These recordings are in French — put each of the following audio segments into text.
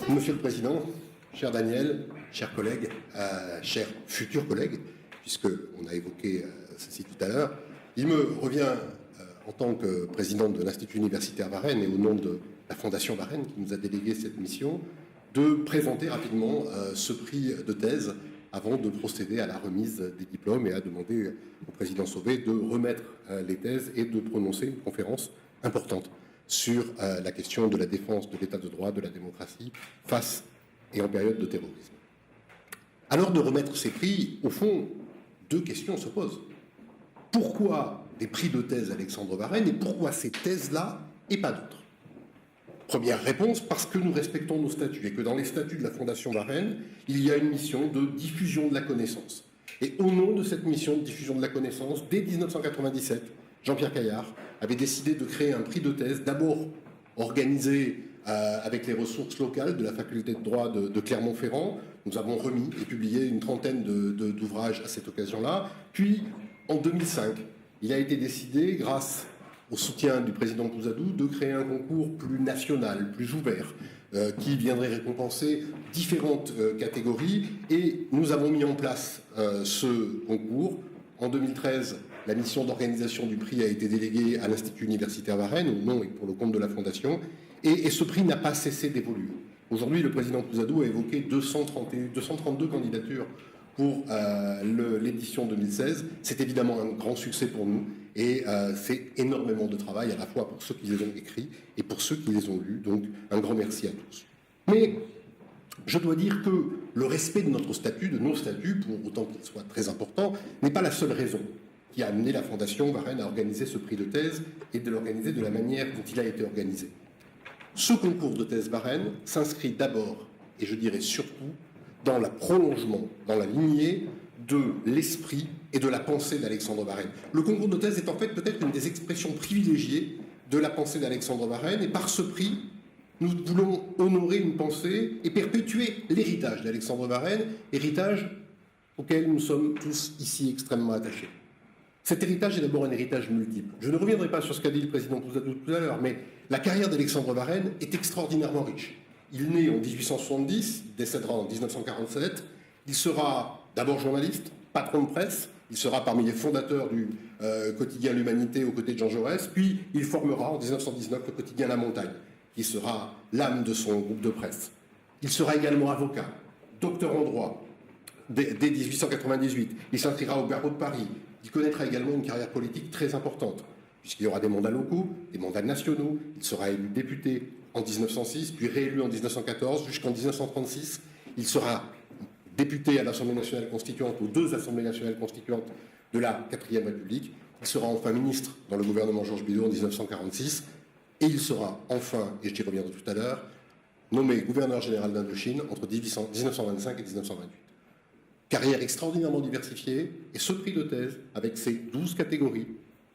Monsieur le Président, cher Daniel, chers collègues, chers futurs collègues, puisqu'on a évoqué ceci tout à l'heure, il me revient, en tant que président de l'Institut universitaire Varenne et au nom de la Fondation Varenne qui nous a délégué cette mission, de présenter rapidement ce prix de thèse avant de procéder à la remise des diplômes et à demander au président Sauvé de remettre les thèses et de prononcer une conférence importante sur la question de la défense de l'état de droit, de la démocratie, face et en période de terrorisme. Alors de remettre ces prix, au fond, deux questions se posent. Pourquoi des prix de thèse Alexandre Varenne et pourquoi ces thèses-là et pas d'autres? Première réponse, parce que nous respectons nos statuts et que dans les statuts de la Fondation Varenne, il y a une mission de diffusion de la connaissance. Et au nom de cette mission de diffusion de la connaissance, dès 1997, Jean-Pierre Caillard avait décidé de créer un prix de thèse, d'abord organisé avec les ressources locales de la faculté de droit de Clermont-Ferrand. Nous avons remis et publié une trentaine d'ouvrages à cette occasion-là. Puis, en 2005, il a été décidé, grâce au soutien du président Pouzadou, de créer un concours plus national, plus ouvert, qui viendrait récompenser différentes catégories. Et nous avons mis en place ce concours. En 2013, la mission d'organisation du prix a été déléguée à l'Institut universitaire Varenne, au nom et pour le compte de la Fondation, et ce prix n'a pas cessé d'évoluer. Aujourd'hui, le président Pouzadou a évoqué 232 candidatures pour l'édition 2016. C'est évidemment un grand succès pour nous, et c'est énormément de travail, à la fois pour ceux qui les ont écrits et pour ceux qui les ont lus. Donc, un grand merci à tous. Mais je dois dire que le respect de notre statut, de nos statuts, pour autant qu'il soit très important, n'est pas la seule raison qui a amené la Fondation Varenne à organiser ce prix de thèse et de l'organiser de la manière dont il a été organisé. Ce concours de thèse Varenne s'inscrit d'abord, et je dirais surtout, dans le prolongement, dans la lignée de l'esprit et de la pensée d'Alexandre Varenne. Le concours de thèse est en fait peut-être une des expressions privilégiées de la pensée d'Alexandre Varenne, et par ce prix, nous voulons honorer une pensée et perpétuer l'héritage d'Alexandre Varenne, héritage auquel nous sommes tous ici extrêmement attachés. Cet héritage est d'abord un héritage multiple. Je ne reviendrai pas sur ce qu'a dit le président Pouzadou tout à l'heure, mais la carrière d'Alexandre Varenne est extraordinairement riche. Il naît en 1870, il décédera en 1947. Il sera d'abord journaliste, patron de presse. Il sera parmi les fondateurs du quotidien L'Humanité aux côtés de Jean Jaurès. Puis il formera en 1919 le quotidien La Montagne, qui sera l'âme de son groupe de presse. Il sera également avocat, docteur en droit. Dès 1898, il s'inscrira au barreau de Paris. Il connaîtra également une carrière politique très importante, puisqu'il y aura des mandats locaux, des mandats nationaux. Il sera élu député en 1906, puis réélu en 1914, jusqu'en 1936. Il sera député à l'Assemblée nationale constituante, aux deux Assemblées nationales constituantes de la 4e République. Il sera enfin ministre dans le gouvernement Georges Bidault en 1946. Et il sera enfin, et j'y reviendrai tout à l'heure, nommé gouverneur général d'Indochine entre 1925 et 1928. Carrière extraordinairement diversifiée, et ce prix de thèse, avec ses 12 catégories,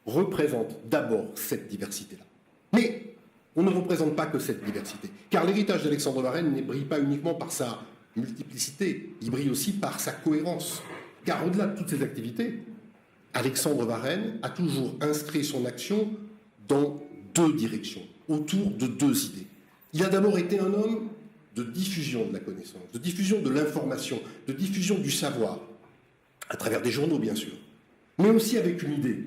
représente d'abord cette diversité-là. Mais on ne représente pas que cette diversité, car l'héritage d'Alexandre Varenne ne brille pas uniquement par sa multiplicité, il brille aussi par sa cohérence. Car au-delà de toutes ces activités, Alexandre Varenne a toujours inscrit son action dans deux directions, autour de deux idées. Il a d'abord été un homme de diffusion de la connaissance, de diffusion de l'information, de diffusion du savoir, à travers des journaux bien sûr, mais aussi avec une idée.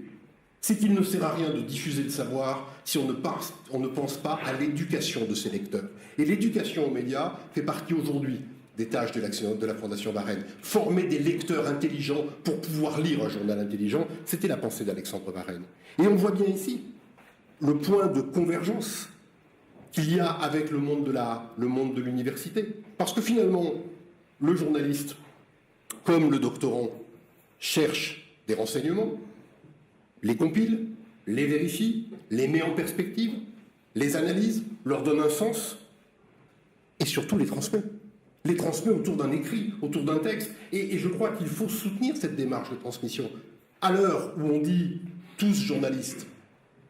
C'est qu'il ne sert à rien de diffuser le savoir si on ne pense pas à l'éducation de ses lecteurs. Et l'éducation aux médias fait partie aujourd'hui des tâches de la Fondation Varenne. Former des lecteurs intelligents pour pouvoir lire un journal intelligent, c'était la pensée d'Alexandre Varenne. Et on voit bien ici le point de convergence qu'il y a avec le monde de l'université. Parce que finalement, le journaliste, comme le doctorant, cherche des renseignements, les compile, les vérifie, les met en perspective, les analyse, leur donne un sens, et surtout les transmet. Les transmet autour d'un écrit, autour d'un texte. Et je crois qu'il faut soutenir cette démarche de transmission. À l'heure où on dit tous journalistes,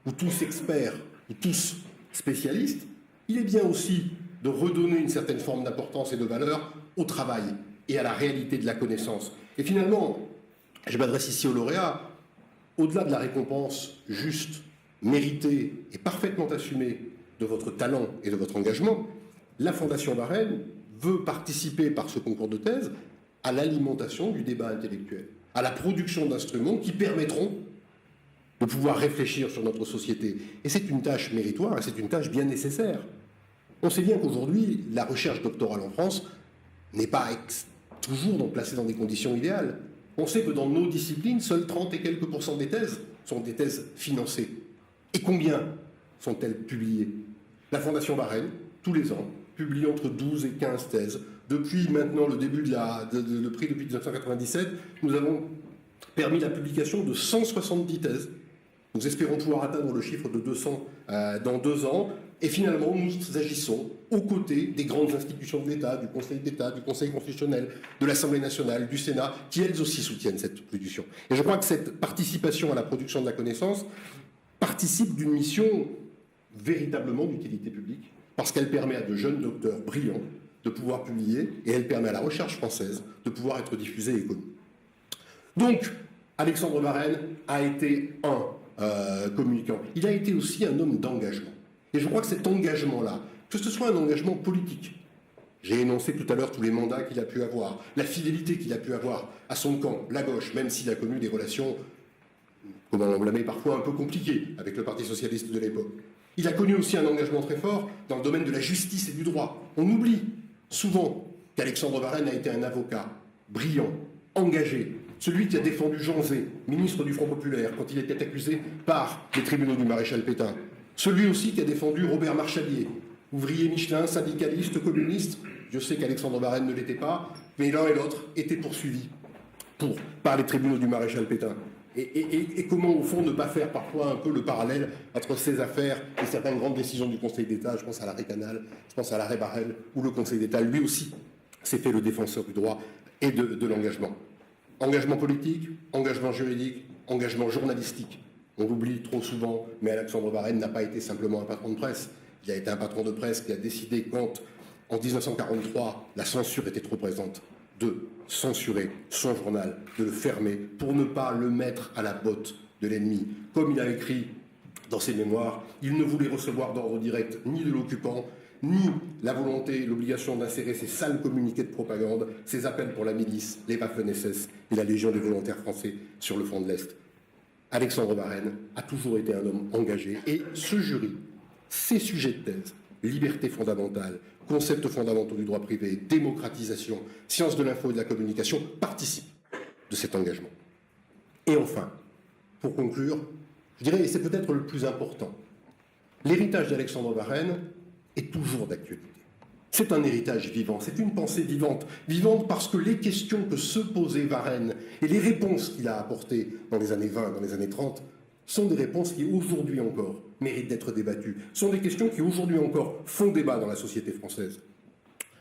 ou tous experts, ou tous spécialiste, il est bien aussi de redonner une certaine forme d'importance et de valeur au travail et à la réalité de la connaissance. Et finalement, je m'adresse ici aux lauréats, au-delà de la récompense juste, méritée et parfaitement assumée de votre talent et de votre engagement, la Fondation Varenne veut participer par ce concours de thèse à l'alimentation du débat intellectuel, à la production d'instruments qui permettront de pouvoir réfléchir sur notre société. Et c'est une tâche méritoire et c'est une tâche bien nécessaire. On sait bien qu'aujourd'hui, la recherche doctorale en France n'est pas toujours placée dans des conditions idéales. On sait que dans nos disciplines, seuls 30 et quelques % des thèses sont des thèses financées. Et combien sont-elles publiées? La Fondation Varenne, tous les ans, publie entre 12 et 15 thèses. Depuis maintenant le début le prix depuis 1997, nous avons permis la publication de 170 thèses. Nous espérons pouvoir atteindre le chiffre de 200 dans 2 ans. Et finalement, nous agissons aux côtés des grandes institutions de l'État, du Conseil d'État, du Conseil constitutionnel, de l'Assemblée nationale, du Sénat, qui elles aussi soutiennent cette production. Et je crois que cette participation à la production de la connaissance participe d'une mission véritablement d'utilité publique, parce qu'elle permet à de jeunes docteurs brillants de pouvoir publier, et elle permet à la recherche française de pouvoir être diffusée et connue. Donc, Alexandre Varenne a été un communicant. Il a été aussi un homme d'engagement. Et je crois que cet engagement-là, que ce soit un engagement politique, j'ai énoncé tout à l'heure tous les mandats qu'il a pu avoir, la fidélité qu'il a pu avoir à son camp, la gauche, même s'il a connu des relations, comment on blâmait, parfois un peu compliquées avec le Parti socialiste de l'époque. Il a connu aussi un engagement très fort dans le domaine de la justice et du droit. On oublie souvent qu'Alexandre Varenne a été un avocat brillant, engagé, celui qui a défendu Jean Zay, ministre du Front populaire, quand il était accusé par les tribunaux du maréchal Pétain. Celui aussi qui a défendu Robert Marchalier, ouvrier Michelin, syndicaliste, communiste. Je sais qu'Alexandre Varenne ne l'était pas, mais l'un et l'autre étaient poursuivis par les tribunaux du maréchal Pétain. Et comment, au fond, ne pas faire parfois un peu le parallèle entre ces affaires et certaines grandes décisions du Conseil d'État? Je pense à l'arrêt Canal, je pense à l'arrêt Barrel, où le Conseil d'État, lui aussi, s'est fait le défenseur du droit et de l'engagement. Engagement politique, engagement juridique, engagement journalistique. On l'oublie trop souvent, mais Alexandre Varenne n'a pas été simplement un patron de presse. Il a été un patron de presse qui a décidé, quand, en 1943, la censure était trop présente, de censurer son journal, de le fermer, pour ne pas le mettre à la botte de l'ennemi. Comme il a écrit dans ses mémoires, il ne voulait recevoir d'ordre direct ni de l'occupant, ni la volonté, l'obligation d'insérer ces sales communiqués de propagande, ces appels pour la milice, les Waffen-SS et la Légion des volontaires français sur le front de l'Est. Alexandre Varenne a toujours été un homme engagé, et ce jury, ces sujets de thèse, liberté fondamentale, concepts fondamentaux du droit privé, démocratisation, sciences de l'info et de la communication, participent de cet engagement. Et enfin, pour conclure, je dirais, et c'est peut-être le plus important, l'héritage d'Alexandre Varenne est toujours d'actualité. C'est un héritage vivant, c'est une pensée vivante. Vivante parce que les questions que se posait Varenne et les réponses qu'il a apportées dans les années 20, dans les années 30, sont des réponses qui aujourd'hui encore méritent d'être débattues, sont des questions qui aujourd'hui encore font débat dans la société française.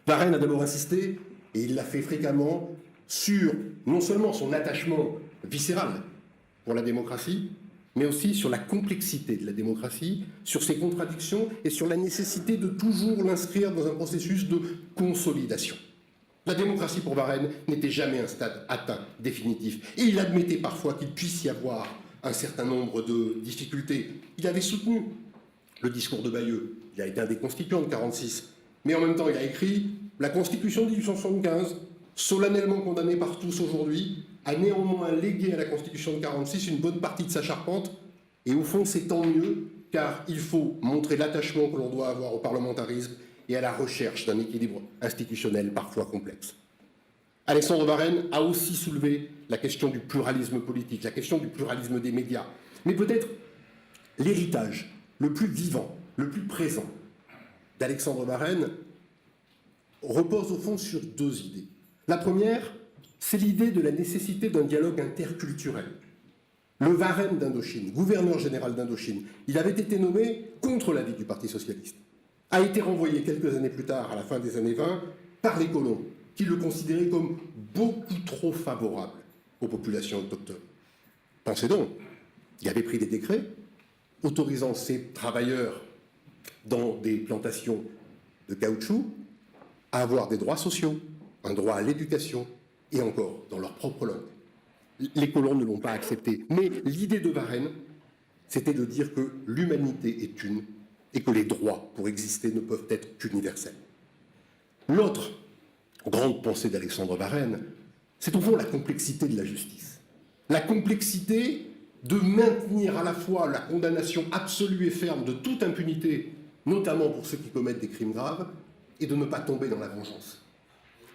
Varenne a d'abord insisté, et il l'a fait fréquemment, sur non seulement son attachement viscéral pour la démocratie, mais aussi sur la complexité de la démocratie, sur ses contradictions et sur la nécessité de toujours l'inscrire dans un processus de consolidation. La démocratie pour Varenne n'était jamais un stade atteint, définitif, et il admettait parfois qu'il puisse y avoir un certain nombre de difficultés. Il avait soutenu le discours de Bayeux, il a été un des constituants de 1946, mais en même temps il a écrit « La Constitution de 1875, solennellement condamnée par tous aujourd'hui, a néanmoins légué à la Constitution de 1946 une bonne partie de sa charpente, et au fond c'est tant mieux, car il faut montrer l'attachement que l'on doit avoir au parlementarisme et à la recherche d'un équilibre institutionnel parfois complexe. » Alexandre Varenne a aussi soulevé la question du pluralisme politique, la question du pluralisme des médias, mais peut-être l'héritage le plus vivant, le plus présent d'Alexandre Varenne repose au fond sur 2 idées. La première, c'est l'idée de la nécessité d'un dialogue interculturel. Le Varenne d'Indochine, gouverneur général d'Indochine, il avait été nommé contre l'avis du Parti socialiste, a été renvoyé quelques années plus tard, à la fin des années 20, par les colons, qui le considéraient comme beaucoup trop favorable aux populations autochtones. Pensez donc, il avait pris des décrets autorisant ces travailleurs dans des plantations de caoutchouc à avoir des droits sociaux, un droit à l'éducation, et encore dans leur propre langue. Les colons ne l'ont pas accepté. Mais l'idée de Varenne, c'était de dire que l'humanité est une et que les droits, pour exister, ne peuvent être qu'universels. L'autre grande pensée d'Alexandre Varenne, c'est au fond la complexité de la justice. La complexité de maintenir à la fois la condamnation absolue et ferme de toute impunité, notamment pour ceux qui commettent des crimes graves, et de ne pas tomber dans la vengeance.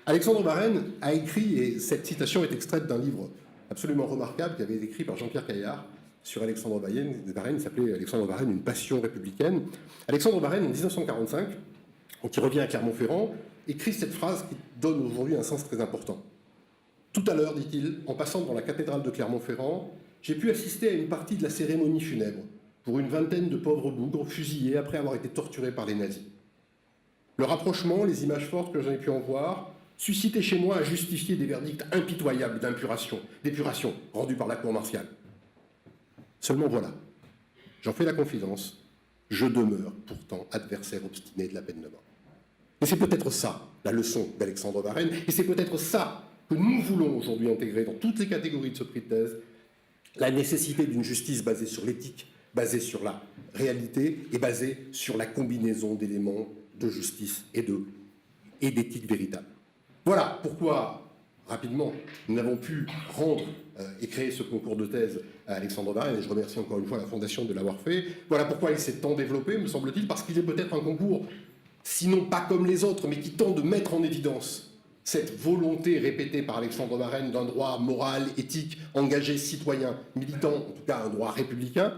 Alexandre Varenne a écrit, et cette citation est extraite d'un livre absolument remarquable qui avait été écrit par Jean-Pierre Caillard sur Alexandre Varenne, il s'appelait Alexandre Varenne, une passion républicaine. Alexandre Varenne, en 1945, quand il revient à Clermont-Ferrand, écrit cette phrase qui donne aujourd'hui un sens très important. Tout à l'heure, dit-il, en passant devant la cathédrale de Clermont-Ferrand, j'ai pu assister à une partie de la cérémonie funèbre pour une vingtaine de pauvres bougres fusillés après avoir été torturés par les nazis. Le rapprochement, les images fortes que j'en ai pu en voir, suscitaient chez moi à justifier des verdicts impitoyables d'épuration rendus par la cour martiale. Seulement voilà, j'en fais la confidence, je demeure pourtant adversaire obstiné de la peine de mort. Et c'est peut-être ça, la leçon d'Alexandre Varenne, et c'est peut-être ça que nous voulons aujourd'hui intégrer dans toutes les catégories de ce prix de thèse, la nécessité d'une justice basée sur l'éthique, basée sur la réalité et basée sur la combinaison d'éléments de justice et d'éthique véritable. Voilà pourquoi, rapidement, nous avons pu rendre et créer ce concours de thèse à Alexandre Varenne, et je remercie encore une fois la Fondation de l'avoir fait. Voilà pourquoi il s'est tant développé, me semble-t-il, parce qu'il est peut-être un concours, sinon pas comme les autres, mais qui tente de mettre en évidence cette volonté répétée par Alexandre Varenne d'un droit moral, éthique, engagé, citoyen, militant, en tout cas un droit républicain.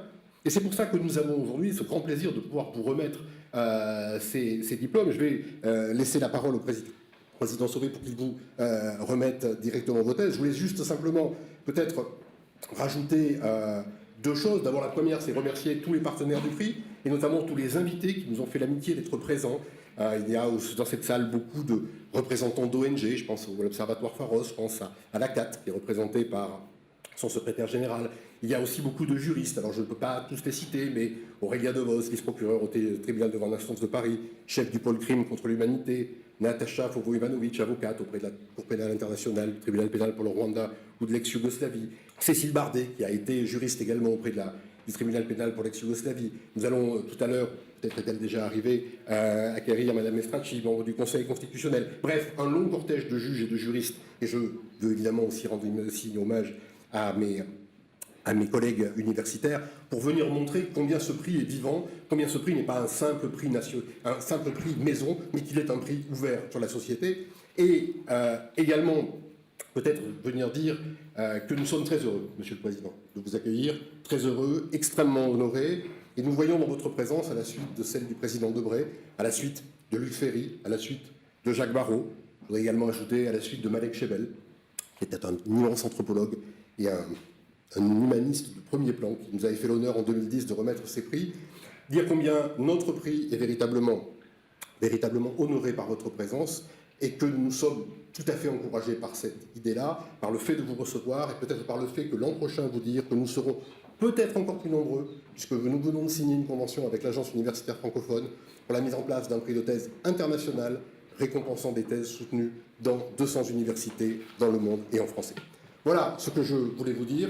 Et c'est pour ça que nous avons aujourd'hui ce grand plaisir de pouvoir vous remettre ces diplômes. Je vais laisser la parole au président Sauvé pour qu'il vous remette directement vos thèses. Je voulais juste simplement peut-être rajouter deux choses. D'abord, la première, c'est remercier tous les partenaires du prix, et notamment tous les invités qui nous ont fait l'amitié d'être présents. Il y a dans cette salle beaucoup de représentants d'ONG, je pense à l'Observatoire Pharos, je pense à l'ACAT, qui est représenté par son secrétaire général. Il y a aussi beaucoup de juristes, alors je ne peux pas tous les citer, mais Aurélia Devos, vice-procureure au tribunal de grande instance de Paris, chef du pôle crime contre l'humanité, Natacha Fovo-Ivanovic, avocate auprès de la Cour pénale internationale, du tribunal pénal pour le Rwanda ou de l'ex-Yougoslavie, Cécile Bardet, qui a été juriste également auprès du tribunal pénal pour l'ex-Yougoslavie. Nous allons tout à l'heure, peut-être est-elle déjà arrivée, acquérir Madame Estracchi, membre du Conseil constitutionnel. Bref, un long cortège de juges et de juristes, et je veux évidemment aussi rendre hommage à mes collègues universitaires, pour venir montrer combien ce prix est vivant, combien ce prix n'est pas un simple prix maison, mais qu'il est un prix ouvert sur la société. Et également, peut-être venir dire que nous sommes très heureux, Monsieur le Président, de vous accueillir, très heureux, extrêmement honorés, et nous voyons dans votre présence, à la suite de celle du Président Debré, à la suite de Luc Ferry, à la suite de Jacques Barrot, je voudrais également ajouter à la suite de Malek Chebel, qui était un immense anthropologue et un humaniste de premier plan, qui nous avait fait l'honneur en 2010 de remettre ces prix, dire combien notre prix est véritablement honoré par votre présence, et que nous sommes tout à fait encouragés par cette idée-là, par le fait de vous recevoir, et peut-être par le fait que l'an prochain, vous dire que nous serons peut-être encore plus nombreux, puisque nous venons de signer une convention avec l'Agence universitaire francophone pour la mise en place d'un prix de thèse international récompensant des thèses soutenues dans 200 universités dans le monde et en français. Voilà ce que je voulais vous dire.